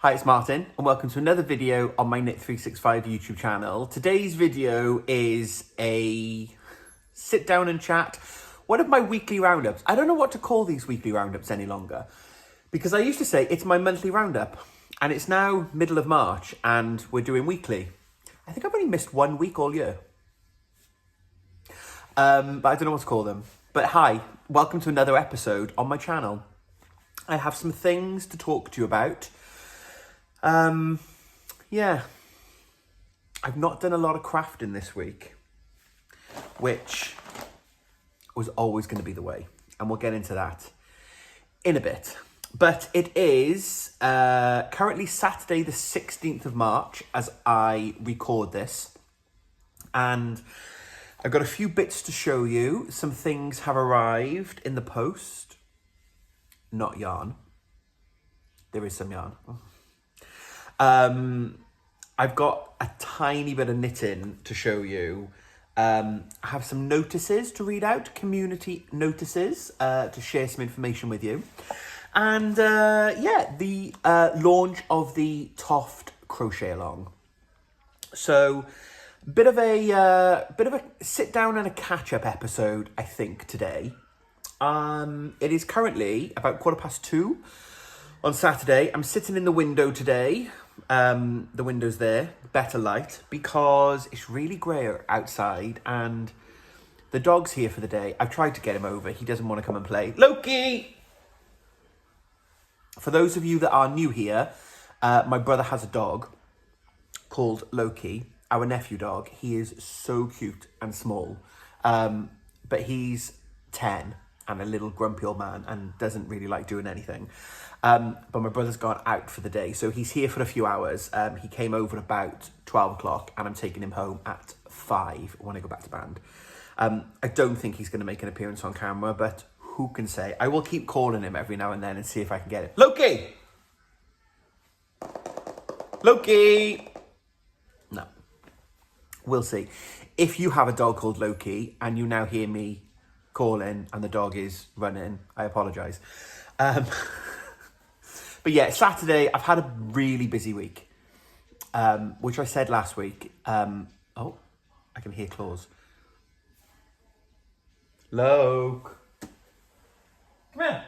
Hi, it's Martin and welcome to another video on my Knit365 YouTube channel. Today's video is a sit down and chat, one of my weekly roundups. I don't know what to call these weekly roundups any longer because I used to say it's my monthly roundup and it's now middle of March and we're doing weekly. I think I've only missed 1 week all year. But I don't know what to call them. But hi, welcome to another episode on my channel. I have some things to talk to you about. Yeah, I've not done a lot of crafting this week, which was always going to be the way. And we'll get into that in a bit. But it is currently Saturday the 16th of March as I record this. And I've got a few bits to show you. Some things have arrived in the post. Not yarn. There is some yarn. I've got a tiny bit of knitting to show you. I have some notices to read out, community notices, to share some information with you. And yeah, the launch of the Toft Crochet Along. So, bit of a sit down and a catch up episode, I think, today. It is currently about 2:15 on Saturday. I'm sitting in the window today. The window's there, better light, because it's really grey outside and the dog's here for the day. I've tried to get him over. He doesn't want to come and play. Loki! For those of you that are new here, my brother has a dog called Loki, our nephew dog. He is so cute and small, but he's 10 and a little grumpy old man and doesn't really like doing anything. But my brother's gone out for the day, so he's here for a few hours. He came over about 12 o'clock and I'm taking him home at 5 when I go back to band. I don't think he's going to make an appearance on camera, but who can say? I will keep calling him every now and then and see if I can get him. Loki! Loki! No. We'll see. If you have a dog called Loki and you now hear me calling and the dog is running, I apologise. But yeah, Saturday, I've had a really busy week, which I said last week. Oh, I can hear claws. Loke. Come here.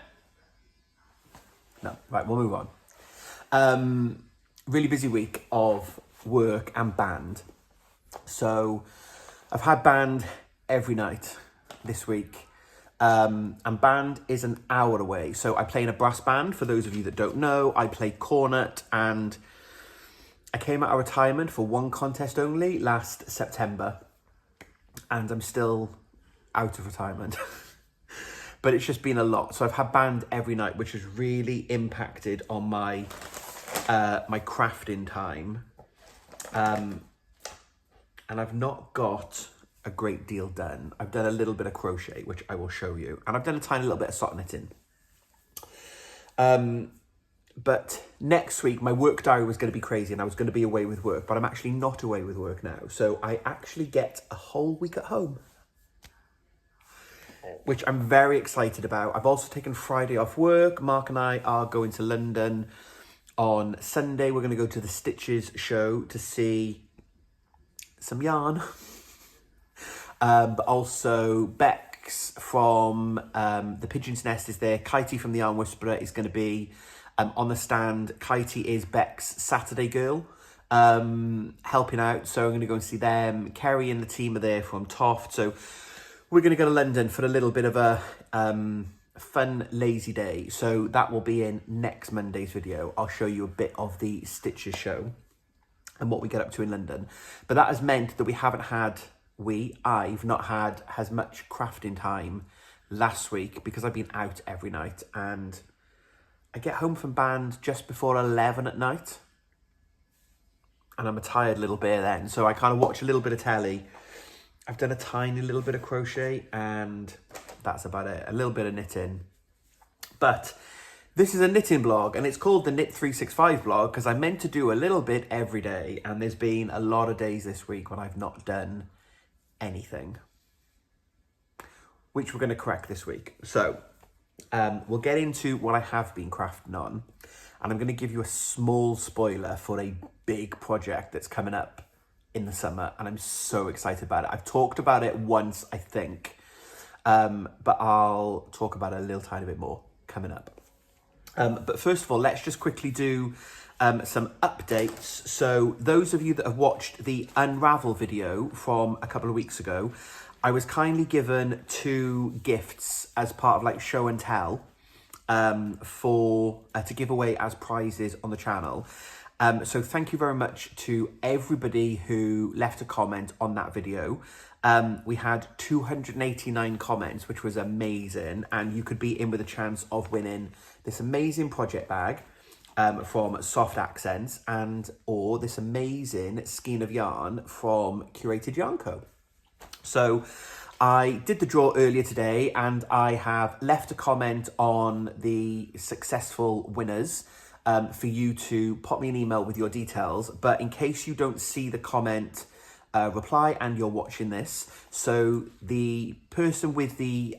No, right, we'll move on. Really busy week of work and band. So I've had band every night this week. And band is an hour away. So I play in a brass band. For those of you that don't know, I play cornet, and I came out of retirement for one contest only last September. And I'm still out of retirement. But it's just been a lot. So I've had band every night, which has really impacted on my my crafting time. And I've not got a great deal done. I've done a little bit of crochet, which I will show you. And I've done a tiny little bit of sock knitting. But next week, my work diary was going to be crazy and I was going to be away with work, but I'm actually not away with work now. So I actually get a whole week at home, which I'm very excited about. I've also taken Friday off work. Mark and I are going to London on Sunday. We're going to go to the Stitches show to see some yarn. But also Bex from the Pigeon's Nest is there. Kitey from the Yarn Whisperer is going to be on the stand. Kitey is Beck's Saturday girl, helping out. So I'm going to go and see them. Kerry and the team are there from Toft. So we're going to go to London for a little bit of a fun, lazy day. So that will be in next Monday's video. I'll show you a bit of the Stitches show and what we get up to in London. But that has meant that I've not had as much crafting time last week because I've been out every night, and I get home from band just before 11 at night and I'm a tired little bear then, so I kind of watch a little bit of telly. I've done a tiny little bit of crochet and that's about it. A little bit of knitting. But this is a knitting blog and it's called the Knit365 blog because I meant to do a little bit every day, and there's been a lot of days this week when I've not done anything, which we're going to correct this week. So we'll get into what I have been crafting on, and I'm going to give you a small spoiler for a big project that's coming up in the summer, and I'm so excited about it. I've talked about it once, I think, but I'll talk about it a little tiny bit more coming up. But first of all, let's just quickly do some updates. So those of you that have watched the Unravel video from a couple of weeks ago, I was kindly given 2 gifts as part of like show and tell to give away as prizes on the channel. So thank you very much to everybody who left a comment on that video. We had 289 comments, which was amazing, and you could be in with a chance of winning this amazing project bag from Soft Accents or this amazing skein of yarn from Curated Yarn Co. So I did the draw earlier today, and I have left a comment on the successful winners for you to pop me an email with your details. But in case you don't see the comment reply and you're watching this, so the person with the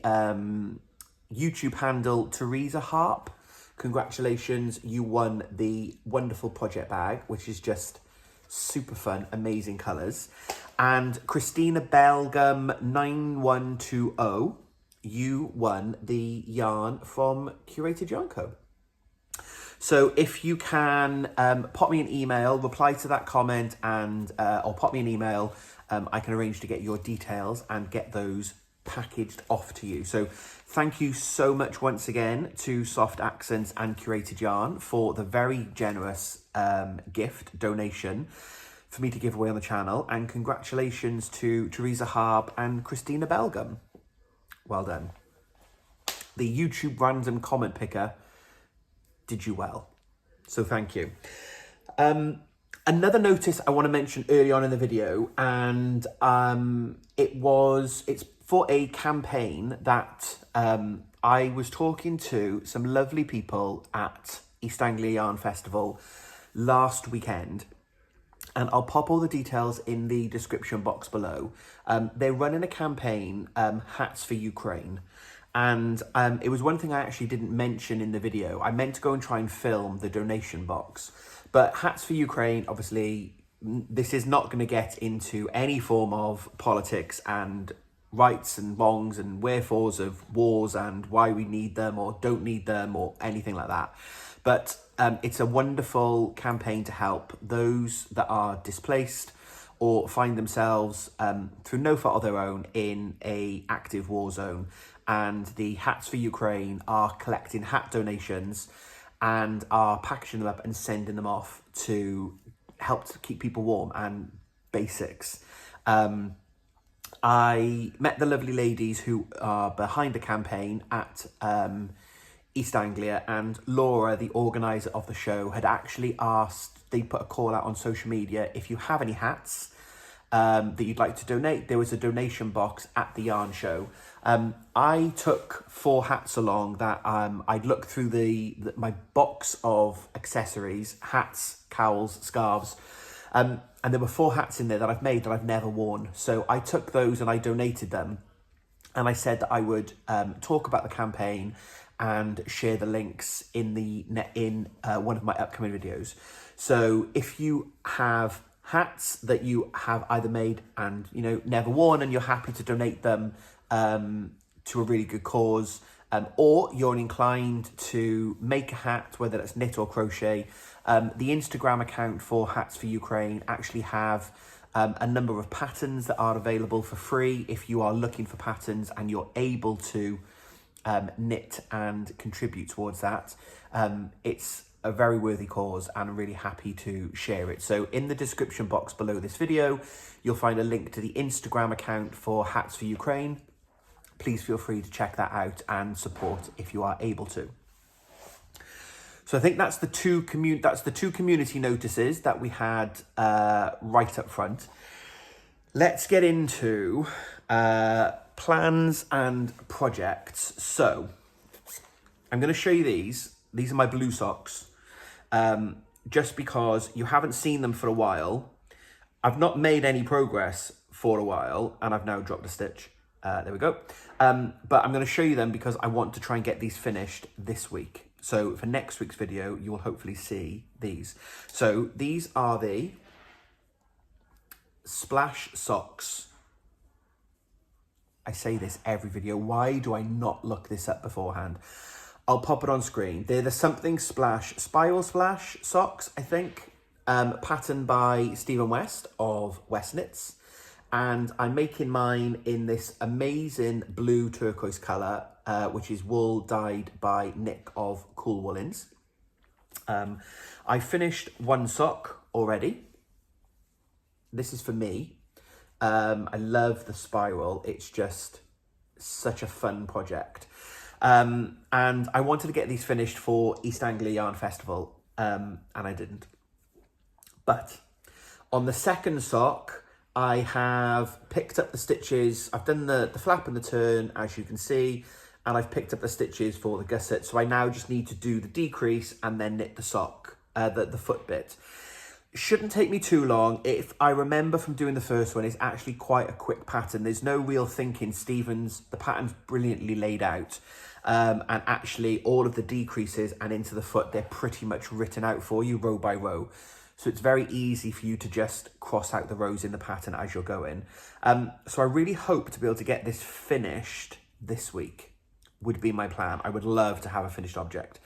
YouTube handle Teresa Harp, congratulations, you won the wonderful project bag, which is just super fun, amazing colours. And Christina Belgum 9120, you won the yarn from Curated Yarn Co. So if you can pop me an email, reply to that comment, and or pop me an email, I can arrange to get your details and get those packaged off to you. So thank you so much once again to Soft Accents and Curated Yarn for the very generous gift donation for me to give away on the channel, and congratulations to Teresa Harp and Christina Belgum. Well done. The YouTube random comment picker did you well, so thank you. Another notice I want to mention early on in the video, and it's for a campaign that I was talking to some lovely people at East Anglia Yarn Festival last weekend, and I'll pop all the details in the description box below. They're running a campaign, Hats for Ukraine. And it was one thing I actually didn't mention in the video. I meant to go and try and film the donation box. But Hats for Ukraine, obviously, this is not going to get into any form of politics and rights and wrongs and wherefores of wars and why we need them or don't need them or anything like that. But it's a wonderful campaign to help those that are displaced or find themselves through no fault of their own in an active war zone. And the Hats for Ukraine are collecting hat donations and are packaging them up and sending them off to help to keep people warm and basics. I met the lovely ladies who are behind the campaign at East Anglia, and Laura, the organiser of the show, had actually asked, they put a call out on social media, if you have any hats that you'd like to donate, there was a donation box at the yarn show. I took 4 hats along that I'd looked through my box of accessories, hats, cowls, scarves, and there were 4 hats in there that I've made that I've never worn. So I took those and I donated them, and I said that I would talk about the campaign and share the links in one of my upcoming videos. So if you have hats that you have either made and never worn, and you're happy to donate them to a really good cause, or you're inclined to make a hat, whether that's knit or crochet, the Instagram account for Hats for Ukraine actually have a number of patterns that are available for free if you are looking for patterns and you're able to knit and contribute towards that. It's a very worthy cause, and I'm really happy to share it. So in the description box below this video, you'll find a link to the Instagram account for Hats for Ukraine. Please feel free to check that out and support if you are able to. So I think that's the two community notices that we had right up front. Let's get into plans and projects. So I'm going to show you these. These are my blue socks. Just because you haven't seen them for a while. I've not made any progress for a while, and I've now dropped a stitch. There we go. But I'm going to show you them because I want to try and get these finished this week. So for next week's video, you will hopefully see these. So these are the splash socks. I say this every video. Why do I not look this up beforehand? I'll pop it on screen. They're the Something Splash Spiral Splash socks, I think. Patterned by Stephen West of West Knits. And I'm making mine in this amazing blue turquoise colour, which is wool dyed by Nick of Cool Woolens. I finished one sock already. This is for me. I love the spiral. It's just such a fun project. And I wanted to get these finished for East Anglia Yarn Festival, and I didn't. But on the second sock, I have picked up the stitches. I've done the flap and the turn, as you can see, and I've picked up the stitches for the gusset. So I now just need to do the decrease and then knit the sock, the foot bit. Shouldn't take me too long. If I remember from doing the first one, it's actually quite a quick pattern. There's no real thinking. The pattern's brilliantly laid out. And actually all of the decreases and into the foot, they're pretty much written out for you row by row. So it's very easy for you to just cross out the rows in the pattern as you're going. So I really hope to be able to get this finished this week, would be my plan. I would love to have a finished object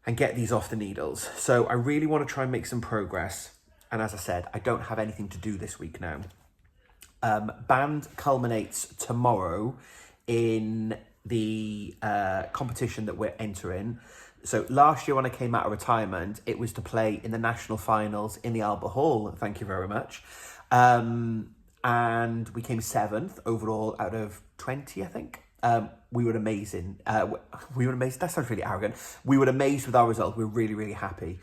and get these off the needles. So I really want to try and make some progress. And as I said, I don't have anything to do this week now. Band culminates tomorrow in the competition that we're entering. So last year when I came out of retirement, it was to play in the national finals in the Albert Hall. Thank you very much. And we came 7th overall out of 20, I think. We were amazing. We were amazing. That sounds really arrogant. We were amazed with our result. We were really, really happy.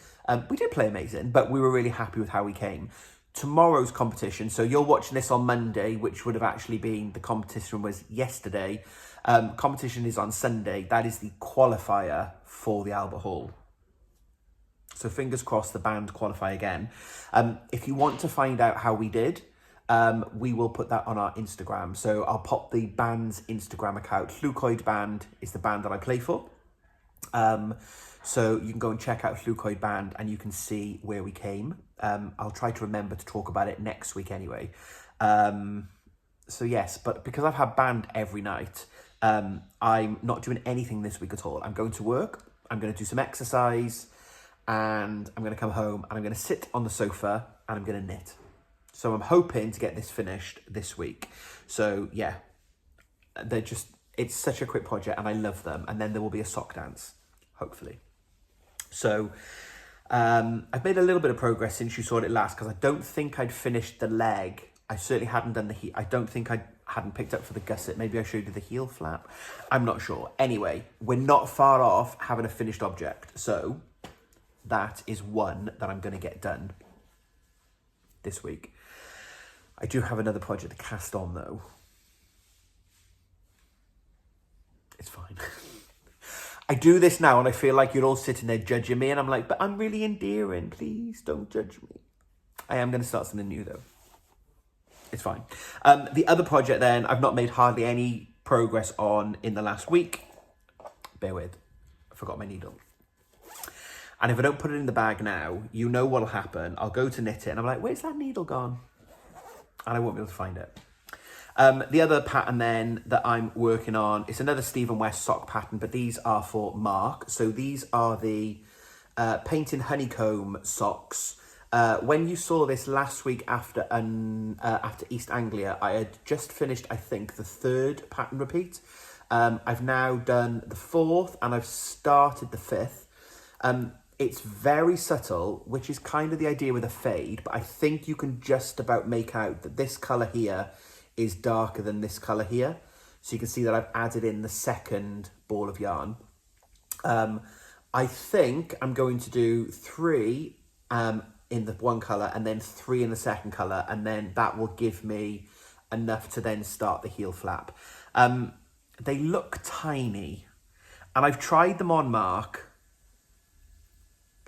We did play amazing, but we were really happy with how we came. Tomorrow's competition, so you're watching this on Monday, which would have actually been, the competition was yesterday. Competition is on Sunday. That is the qualifier for the Albert Hall. So fingers crossed the band qualify again. If you want to find out how we did, we will put that on our Instagram. So I'll pop the band's Instagram account. Leucoid Band is the band that I play for. So you can go and check out Leucoid Band and you can see where we came. I'll try to remember to talk about it next week anyway. So yes, but because I've had band every night, I'm not doing anything this week at all. I'm going to work, I'm going to do some exercise, and I'm going to come home and I'm going to sit on the sofa and I'm going to knit. So I'm hoping to get this finished this week. So yeah, it's such a quick project and I love them. And then there will be a sock dance, hopefully. So I've made a little bit of progress since you saw it last, because I don't think I'd finished the leg. I certainly hadn't done the heel. I don't think I hadn't picked up for the gusset. Maybe I showed you the heel flap. I'm not sure. Anyway, we're not far off having a finished object. So that is one that I'm going to get done this week. I do have another project to cast on though. It's fine. I do this now and I feel like you're all sitting there judging me and I'm like, but I'm really endearing. Please don't judge me. I am going to start something new though. It's fine. The other project then, I've not made hardly any progress on in the last week. Bear with. I forgot my needle. And if I don't put it in the bag now, you know what'll happen. I'll go to knit it and I'm like, where's that needle gone? And I won't be able to find it. The other pattern then that I'm working on, it's another Stephen West sock pattern, but these are for Mark. So these are the Painting Honeycomb socks. When you saw this last week after East Anglia, I had just finished, I think, the 3rd pattern repeat. I've now done the 4th and I've started the 5th. It's very subtle, which is kind of the idea with a fade, but I think you can just about make out that this colour here is darker than this colour here. So you can see that I've added in the 2nd ball of yarn. I think I'm going to do 3 in the one colour and then 3 in the 2nd colour, and then that will give me enough to then start the heel flap. They look tiny and I've tried them on Mark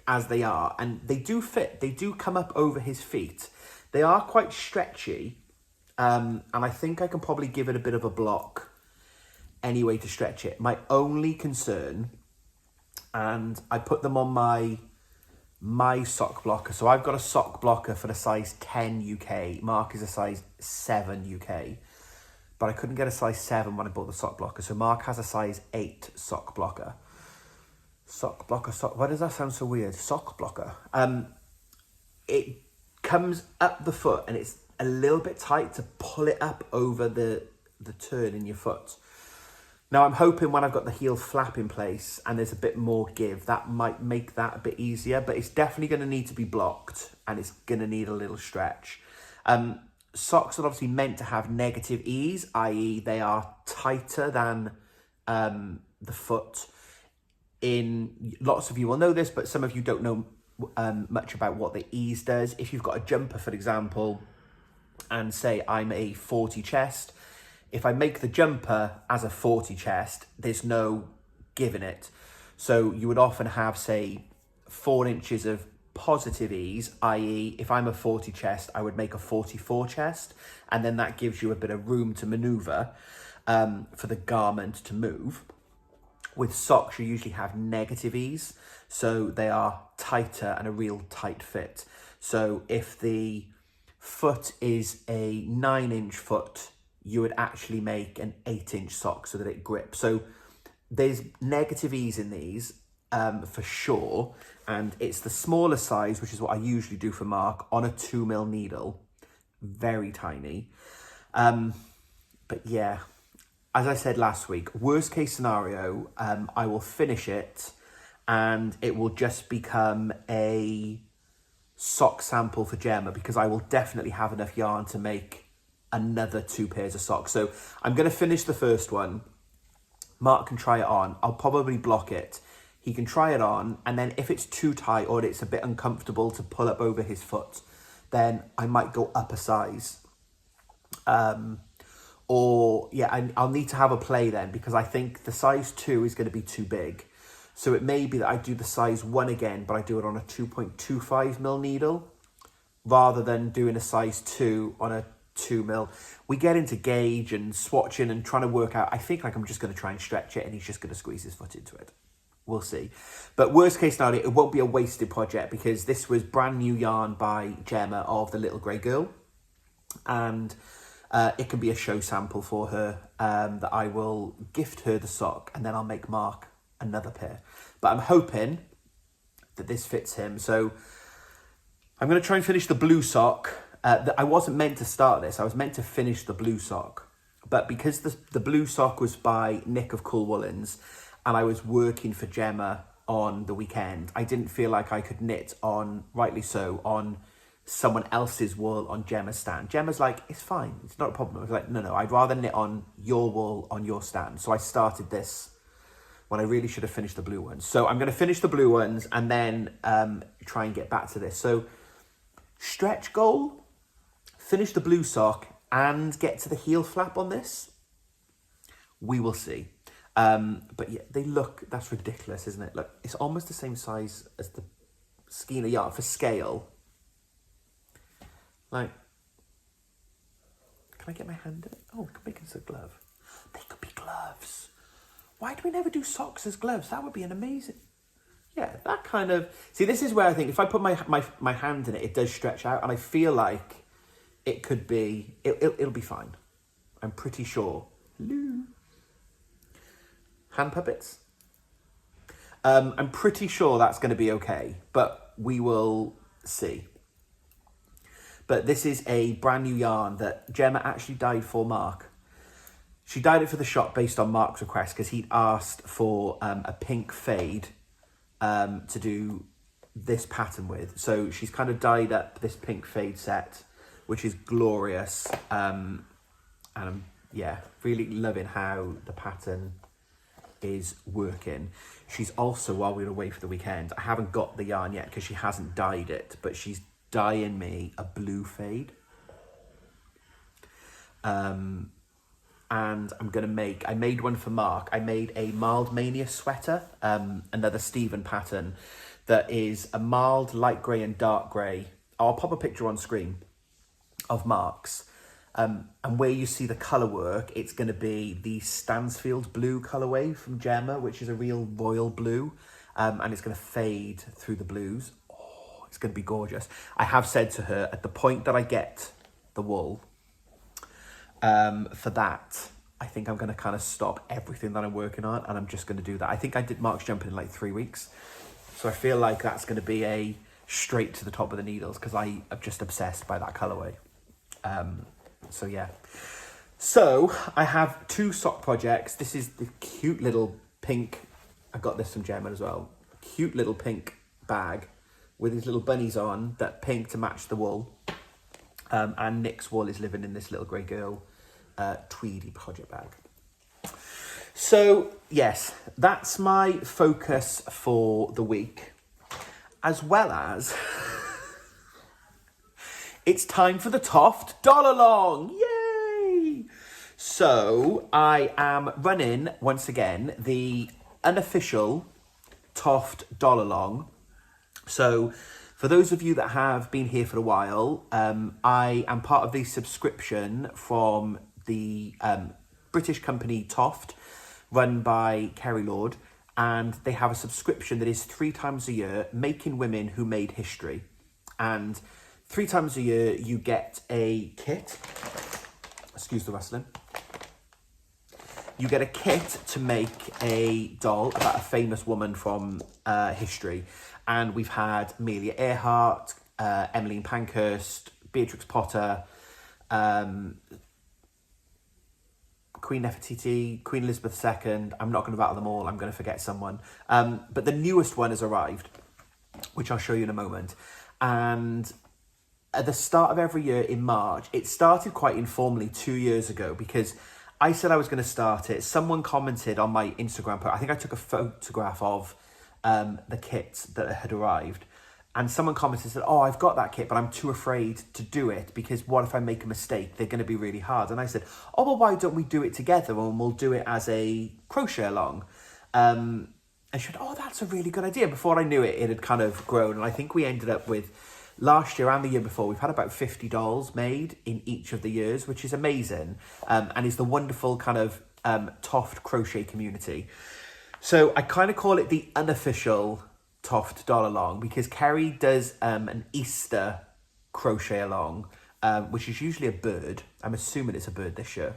as they are and they do fit. They do come up over his feet. They are quite stretchy, and I think I can probably give it a bit of a block anyway to stretch it. My only concern and I put them on my sock blocker. So I've got a sock blocker for the size 10 UK. Mark is a size 7 UK. But I couldn't get a size 7 when I bought the sock blocker. So Mark has a size 8 sock blocker. Sock blocker, why does that sound so weird? Sock blocker. It comes up the foot and it's a little bit tight to pull it up over the turn in your foot. Now I'm hoping when I've got the heel flap in place and there's a bit more give, that might make that a bit easier, but it's definitely going to need to be blocked and it's going to need a little stretch. Socks are obviously meant to have negative ease, i.e. they are tighter than the foot. Lots of you will know this, but some of you don't know much about what the ease does. If you've got a jumper, for example, and say I'm a 40 chest, if I make the jumper as a 40 chest, there's no give in it. So you would often have, say, 4 inches of positive ease, i.e. if I'm a 40 chest, I would make a 44 chest, and then that gives you a bit of room to maneuver for the garment to move. With socks, you usually have negative ease, so they are tighter and a real tight fit. So if the foot is a 9-inch foot, you would actually make an 8-inch sock so that it grips. So there's negative ease in these for sure, and it's the smaller size, which is what I usually do for Mark, on a 2mm needle, very tiny. But yeah, as I said last week, worst case scenario, I will finish it and it will just become a sock sample for Gemma, because I will definitely have enough yarn to make another 2 pairs of socks. So I'm going to finish the first one. Mark can try it on. I'll probably block it. He can try it on, and then if it's too tight or it's a bit uncomfortable to pull up over his foot, then I might go up a size. Or yeah, I'll need to have a play then, because I think the size 2 is going to be too big. So it may be that I do the size 1 again, but I do it on a 2.25mm needle rather than doing a size 2 on a 2mm. We get into gauge and swatching and trying to work out. I think I'm just going to try and stretch it and he's just going to squeeze his foot into it. We'll see. But worst case scenario, it won't be a wasted project, because this was brand new yarn by Gemma of the Little Grey Girl, and it can be a show sample for her that I will gift her the sock, and then I'll make Mark another pair. But I'm hoping that this fits him. So I'm going to try and finish the blue sock. I wasn't meant to start this. I was meant to finish the blue sock. But because the blue sock was by Nick of Cool Woolens, and I was working for Gemma on the weekend, I didn't feel like I could knit on, rightly so, on someone else's wool on Gemma's stand. Gemma's like, it's fine, it's not a problem. I was like, no, I'd rather knit on your wool on your stand. So I started this when I really should have finished the blue ones. So I'm going to finish the blue ones and then try and get back to this. So stretch goal, finish the blue sock and get to the heel flap on this. We will see. But yeah, they look, that's ridiculous, isn't it? Look, it's almost the same size as the skein of yarn for scale. Like, can I get my hand in it? Oh, we could make it a glove. They could be gloves. Why do we never do socks as gloves? That would be an amazing... Yeah, that kind of... See, this is where I think if I put my hand in it, it does stretch out, and I feel like it could be... It'll be fine. I'm pretty sure. Hello. Hand puppets. I'm pretty sure that's going to be okay, but we will see. But this is a brand new yarn that Gemma actually dyed for Mark. She dyed it for the shop based on Mark's request, because he'd asked for a pink fade to do this pattern with. So she's kind of dyed up this pink fade set, which is glorious. And I'm, yeah, really loving how the pattern is working. She's also, while we were away for the weekend, I haven't got the yarn yet because she hasn't dyed it, but she's dyeing me a blue fade. And I'm gonna make, I made one for Mark. I made a Mild Mania sweater, another Stephen pattern that is a mild light grey and dark grey. I'll pop a picture on screen of Mark's. And where you see the colour work, it's going to be the Stansfield blue colourway from Gemma, which is a real royal blue. and it's going to fade through the blues. Oh, it's going to be gorgeous. I have said to her, at the point that I get the wool for that, I think I'm going to kind of stop everything that I'm working on, and I'm just going to do that. I think I did Mark's jumping in like 3 weeks. So I feel like that's going to be a straight to the top of the needles, because I am just obsessed by that colourway. So yeah. So I have 2 sock projects. This is the cute little pink, I got this from Gemma as well, cute little pink bag with these little bunnies on, that pink to match the wool. And Nick's wool is living in this little grey girl tweedy project bag. So yes, that's my focus for the week, as well as it's time for the Toft Doll Along. Yay! So I am running once again the unofficial Toft Doll Along. So for those of you that have been here for a while, I am part of the subscription from the British company Toft, run by Kerry Lord, and they have a subscription that is 3 times a year, making women who made history. And 3 times a year you get a kit, excuse the rustling, you get a kit to make a doll about a famous woman from history. And we've had Amelia Earhart, Emmeline Pankhurst, Beatrix Potter, Queen Nefertiti, Queen Elizabeth II. I'm not going to rattle them all. I'm going to forget someone. But the newest one has arrived, which I'll show you in a moment. And at the start of every year in March, it started quite informally 2 years ago, because I said I was going to start it. Someone commented on my Instagram post. I think I took a photograph of the kit that had arrived. And someone commented and said, oh, I've got that kit, but I'm too afraid to do it, because what if I make a mistake? They're going to be really hard. And I said, oh, well, why don't we do it together, and we'll do it as a crochet along? And she said, oh, that's a really good idea. Before I knew it, it had kind of grown. And I think we ended up with, last year and the year before, we've had about 50 dolls made in each of the years, which is amazing, and is the wonderful kind of Toft crochet community. So I kind of call it the unofficial Toft Doll Along, because Kerry does an Easter crochet along, which is usually a bird. I'm assuming it's a bird this year.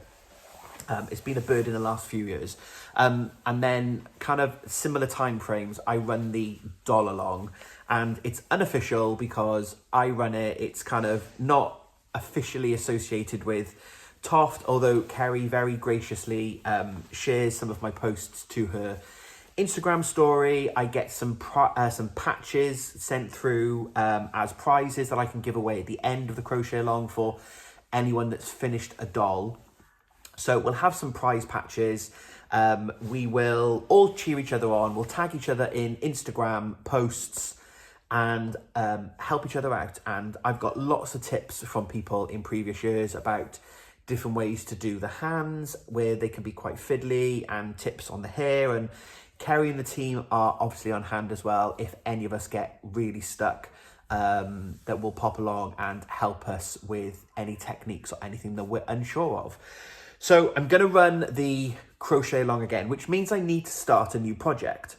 It's been a bird in the last few years. And then kind of similar time frames, I run the doll along, and it's unofficial because I run it. It's kind of not officially associated with Toft, although Kerry very graciously shares some of my posts to her Instagram story. I get some patches sent through as prizes that I can give away at the end of the crochet along for anyone that's finished a doll. So we'll have some prize patches. We will all cheer each other on. We'll tag each other in Instagram posts and help each other out. And I've got lots of tips from people in previous years about different ways to do the hands, where they can be quite fiddly, and tips on the hair. And Kerry and the team are obviously on hand as well if any of us get really stuck, that will pop along and help us with any techniques or anything that we're unsure of. So I'm going to run the crochet along again, which means I need to start a new project.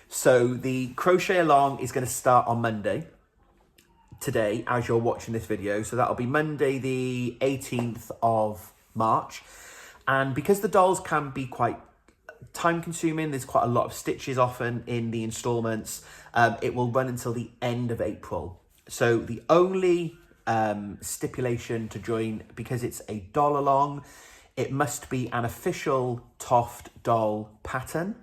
So the crochet along is going to start on Monday, today, as you're watching this video. So that'll be Monday the 18th of March. And because the dolls can be quite time consuming, there's quite a lot of stitches often in the installments, it will run until the end of April. So the only stipulation to join, because it's a doll along, it must be an official Toft doll pattern.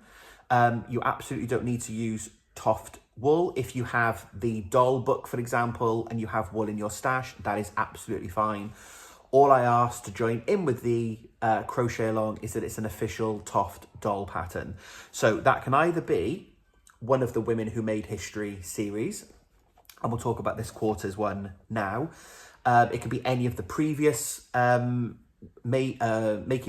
You absolutely don't need to use Toft wool. If you have the doll book, for example, and you have wool in your stash, that is absolutely fine. All I ask to join in with the crochet along is that it's an official Toft doll pattern. So that can either be one of the Women Who Made History series, and we'll talk about this quarter's one now. It could be any of the previous Making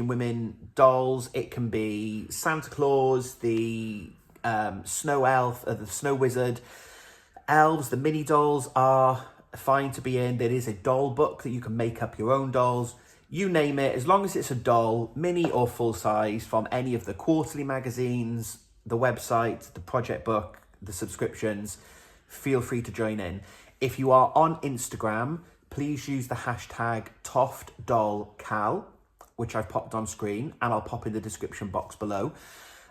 Women dolls. It can be Santa Claus, the Snow Elf, the Snow Wizard, elves. The mini dolls are fine to be in. There is a doll book that you can make up your own dolls. You name it, as long as it's a doll, mini or full size, from any of the quarterly magazines, the website, the project book, the subscriptions, feel free to join in. If you are on Instagram, please use the hashtag ToftDollCal, which I've popped on screen, and I'll pop in the description box below.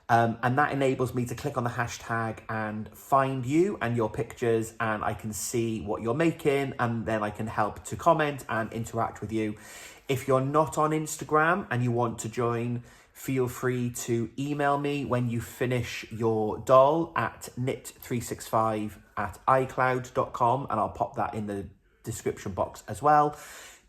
And that enables me to click on the hashtag and find you and your pictures, and I can see what you're making, and then I can help to comment and interact with you. If you're not on Instagram and you want to join, feel free to email me when you finish your doll at knit365@icloud.com, and I'll pop that in the description box as well.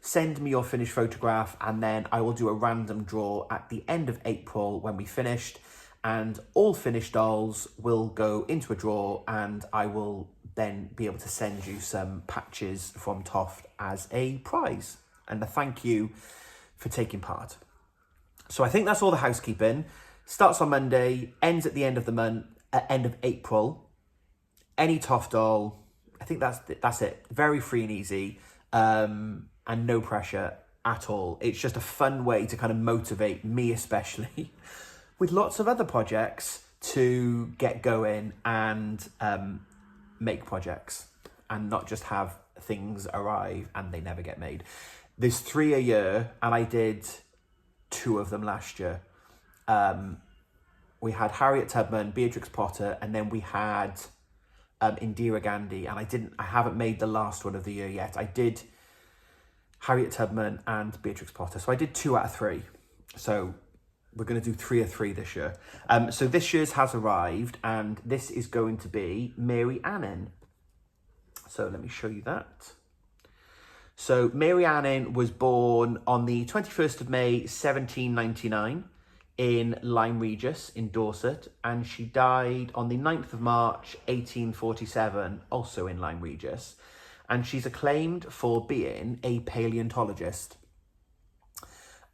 Send me your finished photograph, and then I will do a random draw at the end of April when we finished, and all finished dolls will go into a draw, and I will then be able to send you some patches from Toft as a prize and a thank you for taking part. So I think that's all the housekeeping. Starts on Monday, ends at the end of the month, end of April. Any Toft doll, I think that's it. Very free and easy, and no pressure at all. It's just a fun way to kind of motivate me, especially with lots of other projects, to get going and make projects and not just have things arrive and they never get made. There's 3 a year, and I did 2 of them last year. We had Harriet Tubman, Beatrix Potter, and then we had Indira Gandhi, and I haven't made the last one of the year yet. I did Harriet Tubman and Beatrix Potter, so I did 2 out of 3. So we're going to do 3 of 3 this year. So this year's has arrived, and this is going to be Mary Annin. So let me show you that. So Mary Annin was born on the 21st of May, 1799 in Lyme Regis in Dorset, and she died on the 9th of March, 1847, also in Lyme Regis. And she's acclaimed for being a paleontologist.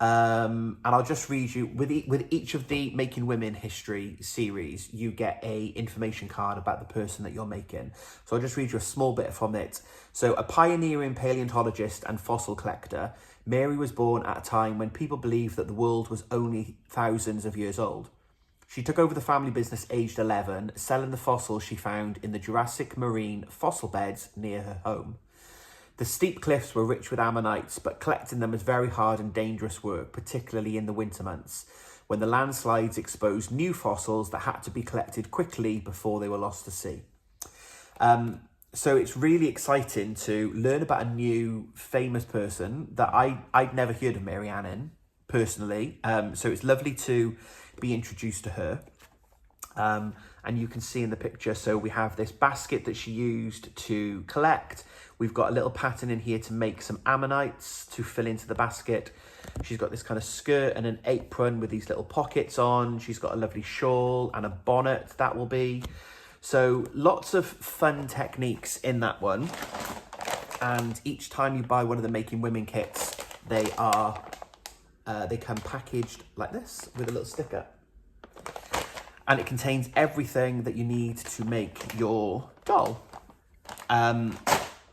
And I'll just read you, with each of the Making Women history series, you get a information card about the person that you're making. So I'll just read you a small bit from it. So, a pioneering paleontologist and fossil collector, Mary was born at a time when people believed that the world was only thousands of years old. She took over the family business aged 11, selling the fossils she found in the Jurassic marine fossil beds near her home. The steep cliffs were rich with ammonites, but collecting them was very hard and dangerous work, particularly in the winter months, when the landslides exposed new fossils that had to be collected quickly before they were lost to sea. So it's really exciting to learn about a new famous person that I'd never heard of, Mary Annin, personally. So it's lovely to be introduced to her. And you can see in the picture, so we have this basket that she used to collect. We've got a little pattern in here to make some ammonites to fill into the basket. She's got this kind of skirt and an apron with these little pockets on. She's got a lovely shawl and a bonnet, that will be. So lots of fun techniques in that one. And each time you buy one of the Making Women kits, they come packaged like this with a little sticker. And it contains everything that you need to make your doll.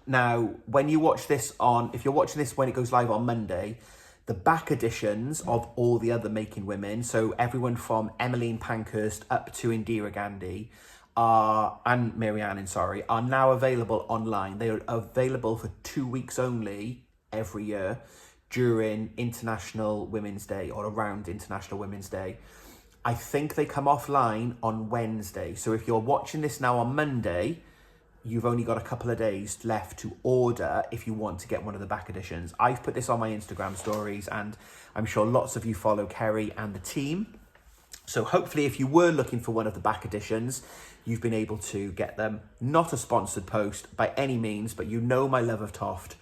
Now, when you watch this if you're watching this when it goes live on Monday, the back editions of all the other Making Women, so everyone from Emmeline Pankhurst up to Indira Gandhi, and Mary Annin, are now available online. They are available for 2 weeks only every year during International Women's Day or around International Women's Day. I think they come offline on Wednesday. So if you're watching this now on Monday, you've only got a couple of days left to order if you want to get one of the back editions. I've put this on my Instagram stories, and I'm sure lots of you follow Kerry and the team. So hopefully if you were looking for one of the back editions, you've been able to get them. Not a sponsored post by any means, but you know my love of Toft,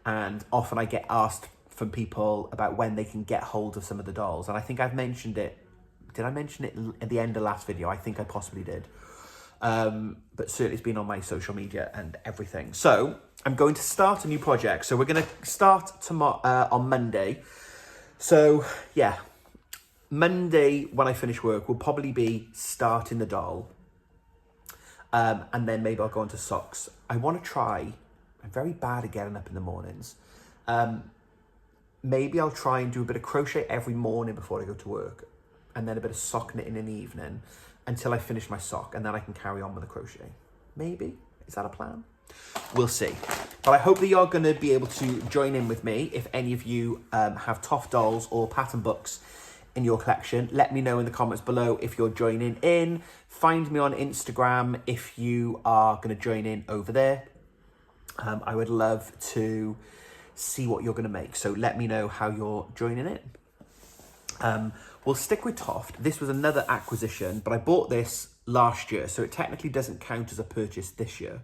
and often I get asked from people about when they can get hold of some of the dolls. And I think I've mentioned it. Did I mention it at the end of last video? I think I possibly did. But certainly it's been on my social media and everything. So I'm going to start a new project. So we're going to start tomorrow on Monday. So yeah, Monday when I finish work will probably be starting the doll. And then maybe I'll go on to socks. I want to try, I'm very bad at getting up in the mornings. Maybe I'll try and do a bit of crochet every morning before I go to work, and then a bit of sock knitting in the evening. until I finish my sock, and then I can carry on with the crochet. Maybe, is that a plan? We'll see. But I hope that you're going to be able to join in with me. If any of you have Toft dolls or pattern books in your collection, let me know in the comments below if you're joining in. Find me on Instagram if you are going to join in over there. I would love to see what you're going to make. So let me know how you're joining in. We'll stick with Toft. This was another acquisition, but I bought this last year, so it technically doesn't count as a purchase this year.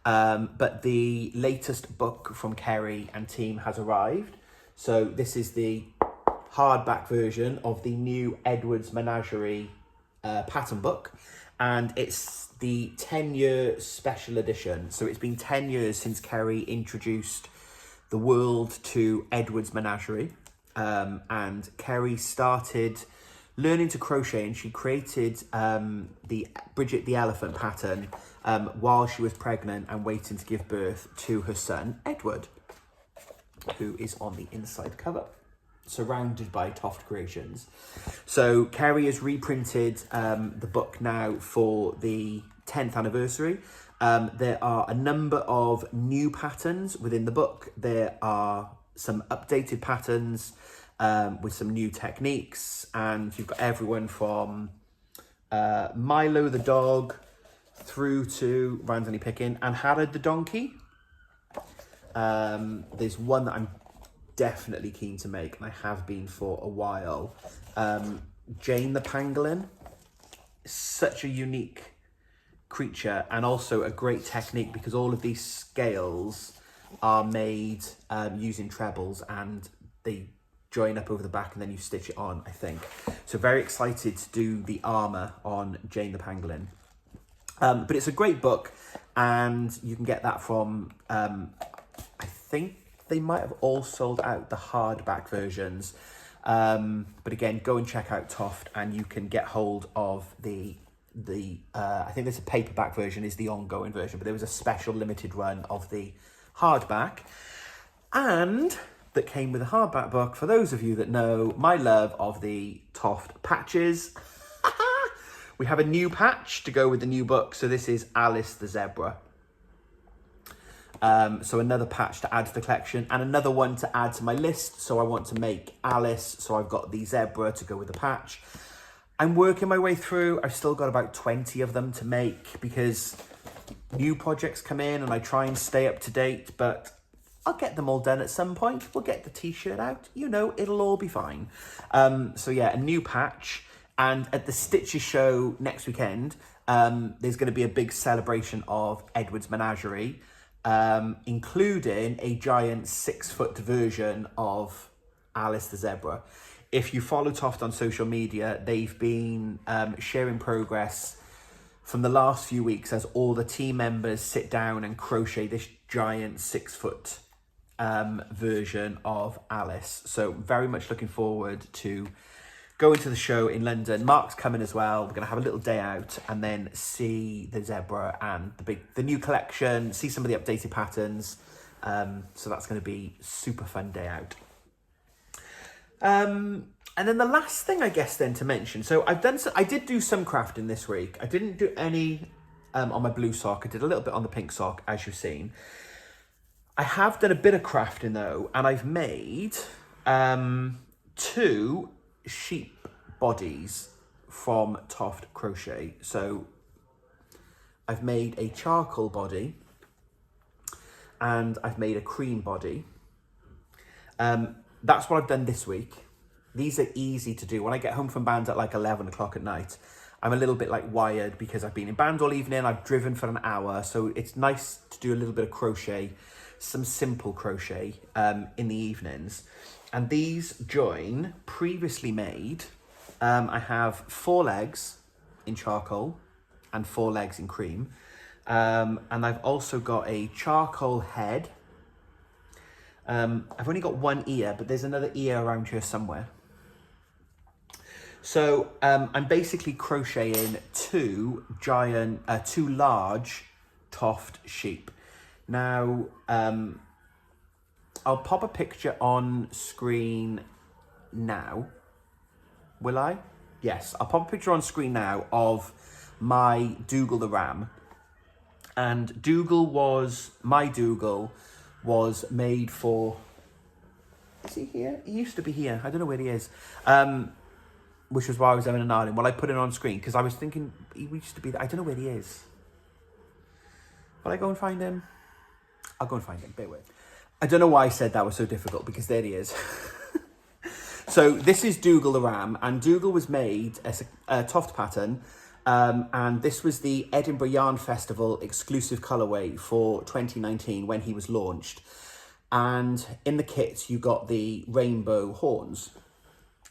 But the latest book from Kerry and team has arrived. So this is the hardback version of the new Edwards Menagerie pattern book. And it's the 10-year special edition. So it's been 10 years since Kerry introduced the world to Edwards Menagerie. And Kerry started learning to crochet, and she created the Bridget the Elephant pattern while she was pregnant and waiting to give birth to her son, Edward, who is on the inside cover, surrounded by Toft creations. So Kerry has reprinted the book now for the 10th anniversary. There are a number of new patterns within the book. There are some updated patterns with some new techniques, and you've got everyone from Milo the dog through to randomly picking and Harrod the donkey. There's one that I'm definitely keen to make, and I have been for a while. Jane the pangolin, such a unique creature and also a great technique, because all of these scales are made using trebles, and they join up over the back and then you stitch it on, I think. So very excited to do the armour on Jane the pangolin. But it's a great book, and you can get that from, I think they might have all sold out the hardback versions. But again, go and check out Toft, and you can get hold of the I think there's a paperback version is the ongoing version, but there was a special limited run of the hardback, and that came with a hardback book. For those of you that know my love of the Toft patches, we have a new patch to go with the new book. So this is Alice the zebra. So another patch to add to the collection, and another one to add to my list. So I want to make Alice, so I've got the zebra to go with the patch. I'm working my way through. I've still got about 20 of them to make, because new projects come in and I try and stay up to date, but I'll get them all done at some point. We'll get the t-shirt out, you know, it'll all be fine. So yeah, a new patch. And at the Stitches show next weekend, there's going to be a big celebration of Edwards Menagerie, including a giant 6-foot version of Alice the zebra. If you follow Toft on social media, they've been sharing progress from the last few weeks as all the team members sit down and crochet this giant 6-foot version of Alice. So very much looking forward to going to the show in London. Mark's coming as well. We're going to have a little day out and then see the zebra and the new collection, see some of the updated patterns. So that's going to be super fun day out. And then the last thing, I guess, then to mention. So I did do some crafting this week. I didn't do any on my blue sock. I did a little bit on the pink sock, as you've seen. I have done a bit of crafting though, and I've made 2 sheep bodies from Toft Crochet. So I've made a charcoal body and I've made a cream body. That's what I've done this week. These are easy to do. When I get home from band at like 11 o'clock at night, I'm a little bit like wired because I've been in band all evening. I've driven for an hour. So it's nice to do a little bit of crochet, some simple crochet in the evenings. And these join previously made. I have 4 legs in charcoal and 4 legs in cream. And I've also got a charcoal head. I've only got 1 ear, but there's another ear around here somewhere. So I'm basically crocheting 2 large Toft sheep. Now, I'll pop a picture on screen now. Will I? Yes, I'll pop a picture on screen now of my Dougal the Ram. And my Dougal was made for, is he here? He used to be here. I don't know where he is. Which was why I was having an Ireland. Well, I put it on screen because I was thinking he used to be there. I don't know where he is. Will I go and find him? I'll go and find him. Bear with. I don't know why I said that was so difficult because there he is. So this is Dougal the Ram, and Dougal was made as a Toft pattern, and this was the Edinburgh Yarn Festival exclusive colourway for 2019 when he was launched. And in the kit, you got the rainbow horns.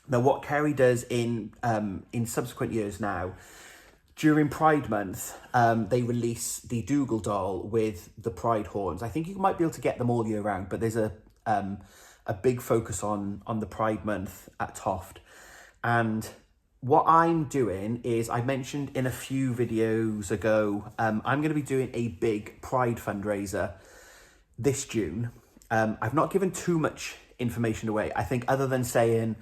Now, what Kerry does in subsequent years now, during Pride Month, they release the Dougal doll with the Pride horns. I think you might be able to get them all year round, but there's a big focus on the Pride Month at Toft. And what I'm doing is, I mentioned in a few videos ago, I'm going to be doing a big Pride fundraiser this June. I've not given too much information away, I think, other than saying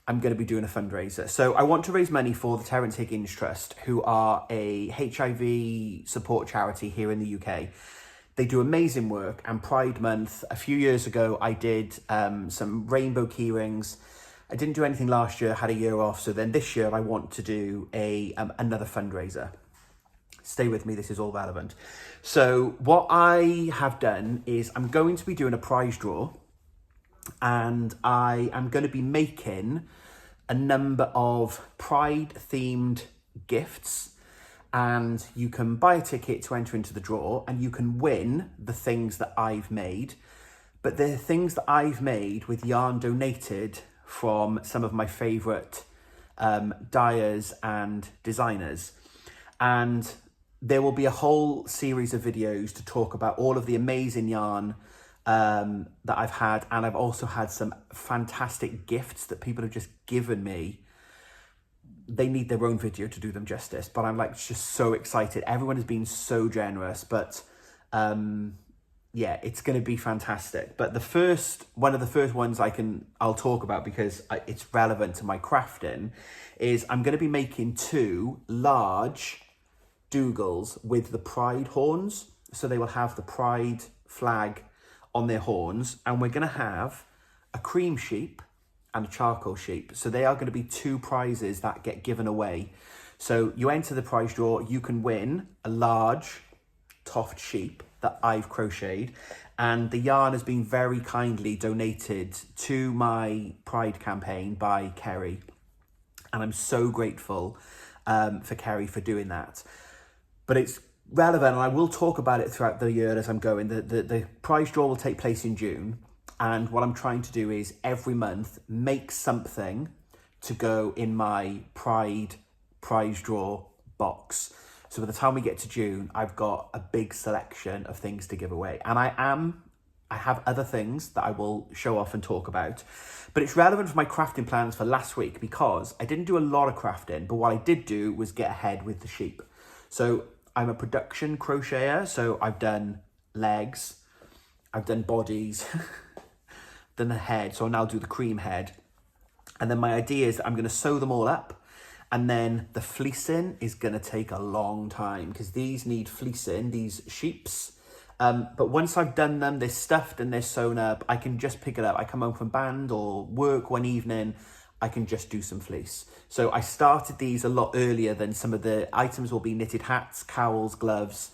I'm going to be doing a fundraiser. So I want to raise money for the Terence Higgins Trust, who are a HIV support charity here in the UK. They do amazing work, and Pride Month, a few years ago, I did some rainbow keyrings. I didn't do anything last year, had a year off, so then this year I want to do another fundraiser. Stay with me, this is all relevant. So what I have done is I'm going to be doing a prize draw, and I am going to be making a number of Pride themed gifts, and you can buy a ticket to enter into the draw, and you can win the things that I've made. But they're things that I've made with yarn donated from some of my favourite dyers and designers. And there will be a whole series of videos to talk about all of the amazing yarn that I've had, and I've also had some fantastic gifts that people have just given me. They need their own video to do them justice, but I'm like just so excited. Everyone has been so generous, but yeah, it's going to be fantastic. But one of the first ones I'll talk about because it's relevant to my crafting is I'm going to be making 2 large Dougals with the Pride horns. So they will have the Pride flag on their horns, and we're going to have a cream sheep and a charcoal sheep. So they are going to be 2 prizes that get given away. So you enter the prize draw, you can win a large Toft sheep that I've crocheted, and the yarn has been very kindly donated to my Pride campaign by Kerry, and I'm so grateful for Kerry for doing that. But it's relevant, and I will talk about it throughout the year as I'm going. The prize draw will take place in June, and what I'm trying to do is every month make something to go in my Pride prize draw box. So by the time we get to June, I've got a big selection of things to give away. And I have other things that I will show off and talk about, but it's relevant for my crafting plans for last week because I didn't do a lot of crafting, but what I did do was get ahead with the sheep. So I'm a production crocheter, so I've done legs, I've done bodies, done the head, so I'll now do the cream head. And then my idea is that I'm going to sew them all up, and then the fleecing is going to take a long time because these need fleecing, these sheeps. But once I've done them, they're stuffed and they're sewn up, I can just pick it up. I come home from band or work one evening, I can just do some fleece. So I started these a lot earlier than some of the items will be knitted hats, cowls, gloves.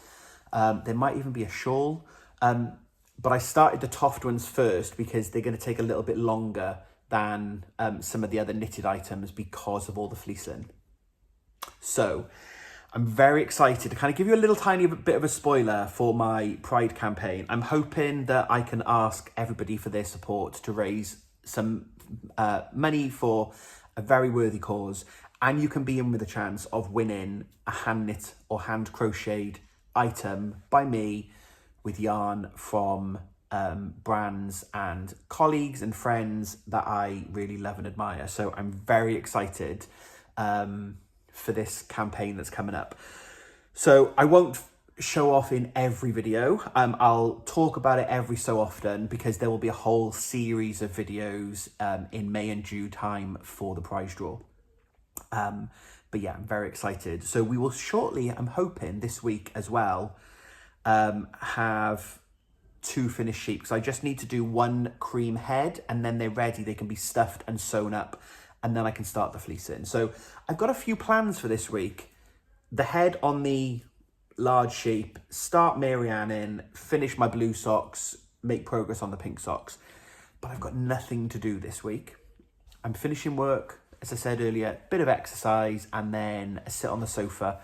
There might even be a shawl. But I started the Toft ones first because they're going to take a little bit longer than some of the other knitted items because of all the fleecing. So I'm very excited to kind of give you a little tiny bit of a spoiler for my Pride campaign. I'm hoping that I can ask everybody for their support to raise some money for a very worthy cause, and you can be in with a chance of winning a hand knit or hand crocheted item by me with yarn from brands and colleagues and friends that I really love and admire. So I'm very excited for this campaign that's coming up. So I won't show off in every video. I'll talk about it every so often because there will be a whole series of videos in May and June time for the prize draw. But yeah, I'm very excited. So we will shortly, I'm hoping this week as well, have 2 finished sheep. So I just need to do 1 cream head and then they're ready. They can be stuffed and sewn up and then I can start the fleecing. So I've got a few plans for this week. The head on the large sheep, start Marianne in, finish my blue socks, make progress on the pink socks. But I've got nothing to do this week. I'm finishing work, as I said earlier, bit of exercise and then a sit on the sofa.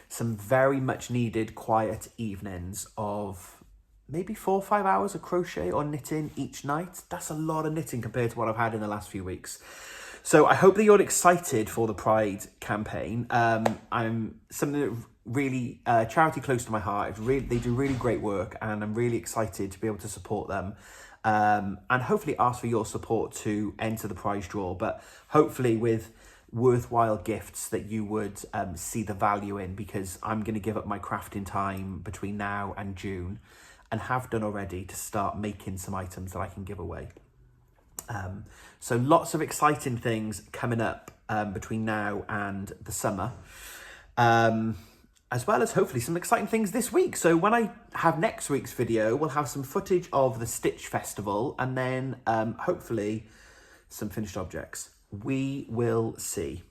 Some very much needed quiet evenings of maybe 4 or 5 hours of crochet or knitting each night. That's a lot of knitting compared to what I've had in the last few weeks. So I hope that you're excited for the Pride campaign. I'm something that really, charity close to my heart. They do really great work and I'm really excited to be able to support them. And hopefully ask for your support to enter the prize draw, but hopefully with worthwhile gifts that you would see the value in, because I'm going to give up my crafting time between now and June and have done already to start making some items that I can give away. So lots of exciting things coming up between now and the summer. As well as hopefully some exciting things this week. So when I have next week's video, we'll have some footage of the Stitch Festival and then hopefully some finished objects. We will see.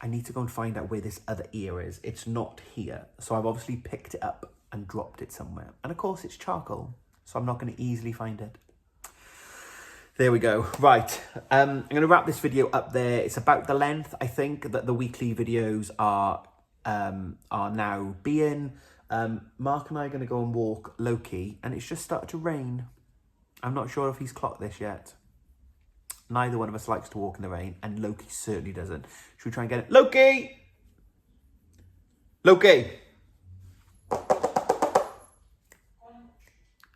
I need to go and find out where this other ear is. It's not here. So I've obviously picked it up and dropped it somewhere. And of course it's charcoal, so I'm not going to easily find it. There we go. Right, I'm going to wrap this video up there. It's about the length, I think, that the weekly videos are now being. Mark and I are going to go and walk Loki, and it's just started to rain. I'm not sure if he's clocked this yet. Neither one of us likes to walk in the rain, and Loki certainly doesn't. Should we try and get it? Loki! Loki!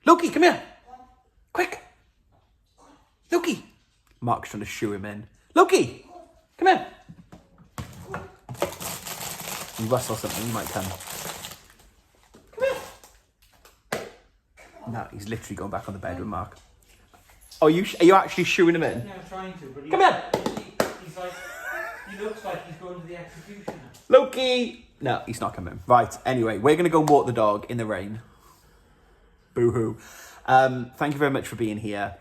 Loki, come here! Quick! Loki! Mark's trying to shoo him in. Loki! Come here! You rustle something, you might come. Come here! No, he's literally going back on the bed with Mark. Oh, are you actually shooing him in? Yeah, I'm trying to, but come here! He's like, he looks like he's going to the executioner. Loki! No, he's not coming. Right, anyway, we're going to go walk the dog in the rain. Boo-hoo. Thank you very much for being here.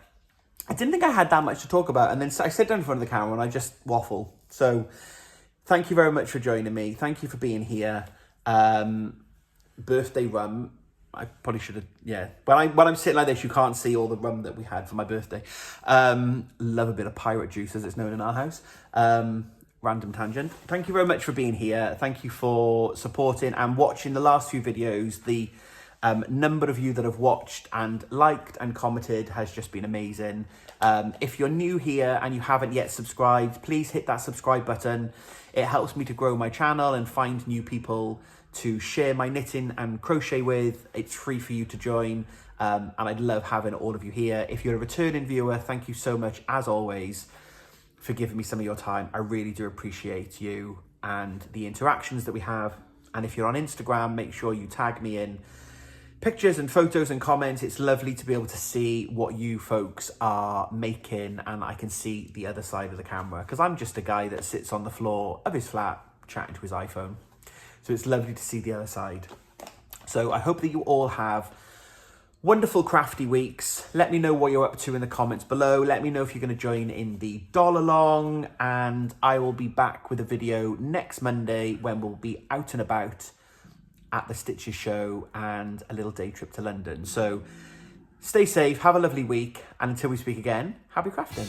I didn't think I had that much to talk about, and then I sit down in front of the camera and I just waffle. So thank you very much for joining me. Thank you for being here. Birthday rum. I probably should have, yeah. When I'm sitting like this, you can't see all the rum that we had for my birthday. Love a bit of pirate juice, as it's known in our house. Random tangent. Thank you very much for being here. Thank you for supporting and watching the last few videos. The number of you that have watched and liked and commented has just been amazing. If you're new here and you haven't yet subscribed, please hit that subscribe button. It helps me to grow my channel and find new people to share my knitting and crochet with. It's free for you to join, and I'd love having all of you here. If you're a returning viewer, thank you so much, as always, for giving me some of your time. I really do appreciate you and the interactions that we have. And if you're on Instagram, make sure you tag me in pictures and photos and comments. It's lovely to be able to see what you folks are making, and I can see the other side of the camera, because I'm just a guy that sits on the floor of his flat chatting to his iPhone. So it's lovely to see the other side. So I hope that you all have wonderful crafty weeks. Let me know what you're up to in the comments below. Let me know if you're going to join in the doll along, and I will be back with a video next Monday when we'll be out and about at the Stitches show and a little day trip to London. So stay safe, have a lovely week, and until we speak again, happy crafting.